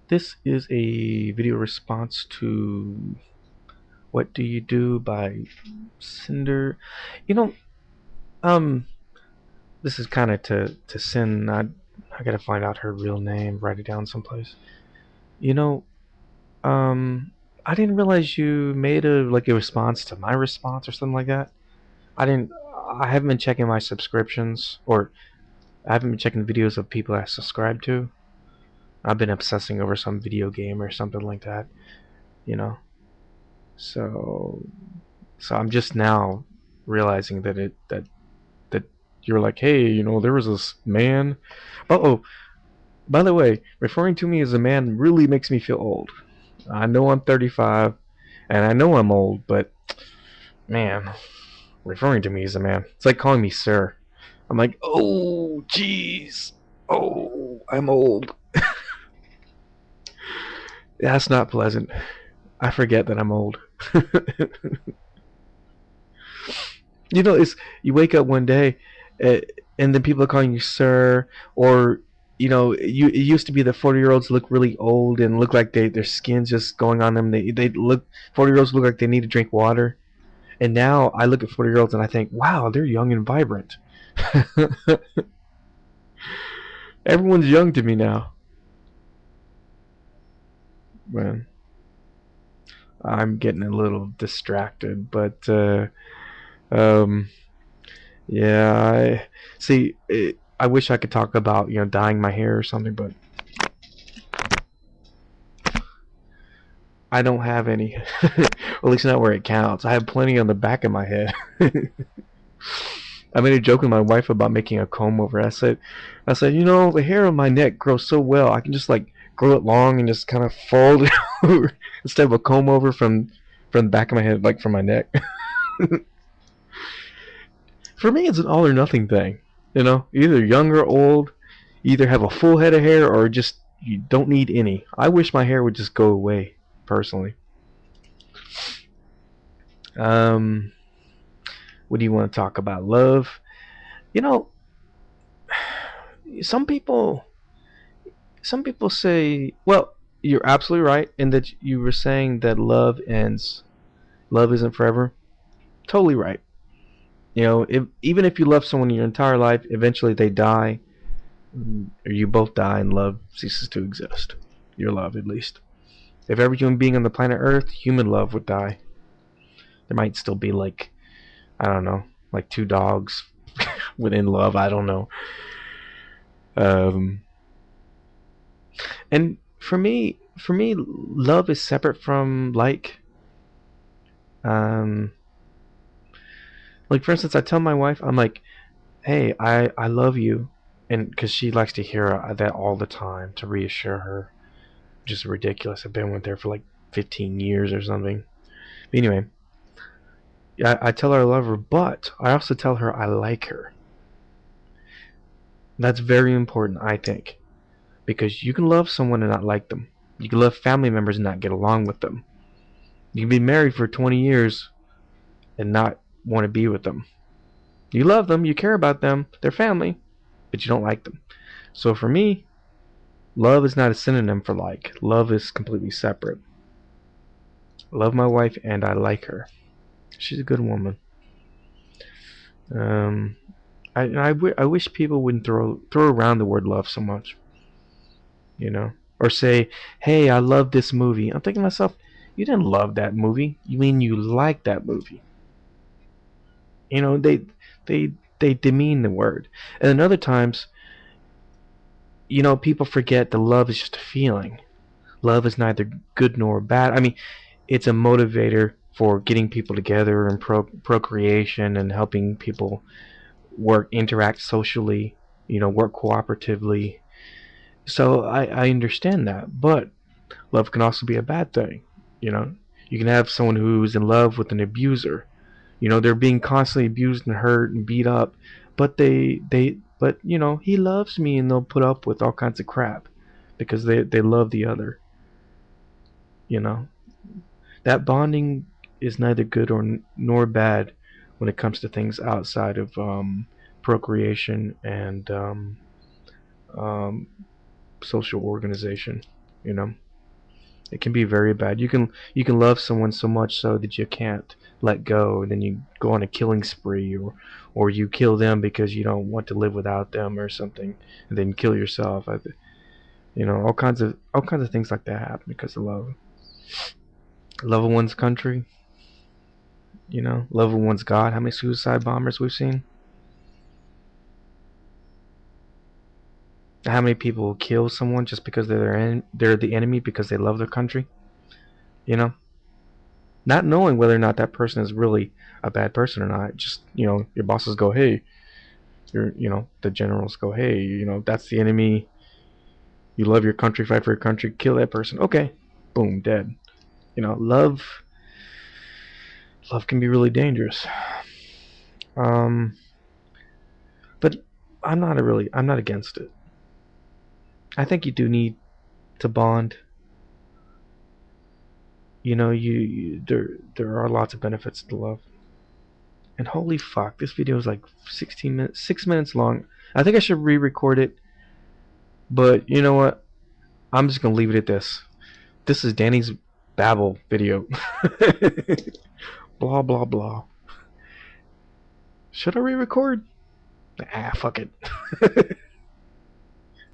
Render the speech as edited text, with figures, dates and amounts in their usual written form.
This is a video response to What Do You Do by Cinder. You know, um, this is kind of to Sin. I gotta find out her real name, write it down someplace. You know, um, I didn't realize you made a response to my response or something like that. I didn't. I haven't been checking my subscriptions, or I haven't been checking the videos of people I subscribe to. I've been obsessing over some video game or something like that. You know, so I'm just now realizing that you're like, hey, there was this man. Oh, by the way, referring to me as a man really makes me feel old. I know I'm 35, and I know I'm old, but man, referring to me as a man, it's like calling me sir. I'm like, oh, jeez, oh, I'm old. That's not pleasant. I forget that I'm old. It's you wake up one day, uh, and then people are calling you sir, or it used to be that 40-year-olds look really old and look like their skin's just going on them. They look 40-year-olds look like they need to drink water, and now I look at 40-year-olds and I think, wow, they're young and vibrant. Everyone's young to me now. Man, I'm getting a little distracted, but um, yeah, I see. I wish I could talk about dyeing my hair or something, but I don't have any. Or at least not where it counts. I have plenty on the back of my head. I made a joke with my wife about making a comb over. I said, the hair on my neck grows so well. I can just like grow it long and just kind of fold it over instead of a comb over from the back of my head, like from my neck. For me, it's an all or nothing thing. Either young or old, either have a full head of hair or just you don't need any. I wish my hair would just go away, personally. Um, what do you want to talk about? Love. You know, some people say, well, you're absolutely right in that you were saying that love ends. Love isn't forever. Totally right. Even if you love someone your entire life, eventually they die, or you both die, and love ceases to exist. Your love, at least. If every human being on the planet Earth, human love would die. There might still be like, I don't know, like two dogs within love. I don't know. Um, and for me, love is separate from um, like for instance, I tell my wife, I'm like, hey, I love you, and because she likes to hear that all the time to reassure her, which is ridiculous. I've been with her for like 15 years or something. But anyway, yeah, I tell her I love her, but I also tell her I like her. That's very important, I think, because you can love someone and not like them. You can love family members and not get along with them. You can be married for 20 years and not want to be with them. You love them, you care about them, they're family, but you don't like them. So for me, love is not a synonym for like. Love is completely separate. I love my wife and I like her. She's a good woman. Um, I wish people wouldn't throw around the word love so much, or say, "Hey, I love this movie." I'm thinking to myself, you didn't love that movie. You mean you like that movie? They they demean the word, and then other times, people forget that love is just a feeling. Love is neither good nor bad. I mean, it's a motivator for getting people together and procreation and helping people interact socially, work cooperatively. So I understand that, but love can also be a bad thing. You know, you can have someone who's in love with an abuser. They're being constantly abused and hurt and beat up, but but he loves me, and they'll put up with all kinds of crap because they love the other. You know, that bonding is neither good nor bad when it comes to things outside of procreation and um, social organization. You know, it can be very bad. You can love someone so much so that you can't let go, and then you go on a killing spree, or you kill them because you don't want to live without them or something, and then kill yourself. All kinds of things like that happen because of love. Love of one's country, love of one's God. How many suicide bombers we've seen? How many people kill someone just because they're the enemy because they love their country? You know, not knowing whether or not that person is really a bad person or not. Just your bosses go, hey, the generals go, hey, that's the enemy. You love your country, fight for your country, kill that person. Okay, boom, dead. Love can be really dangerous. Um, but I'm not against it. I think you do need to bond. There are lots of benefits to love. And holy fuck, this video is like 16 minutes, 6 minutes long. I think I should re-record it, but you know what? I'm just gonna leave it at this. This is Danny's babble video. Blah blah blah. Should I re-record? Ah, fuck it.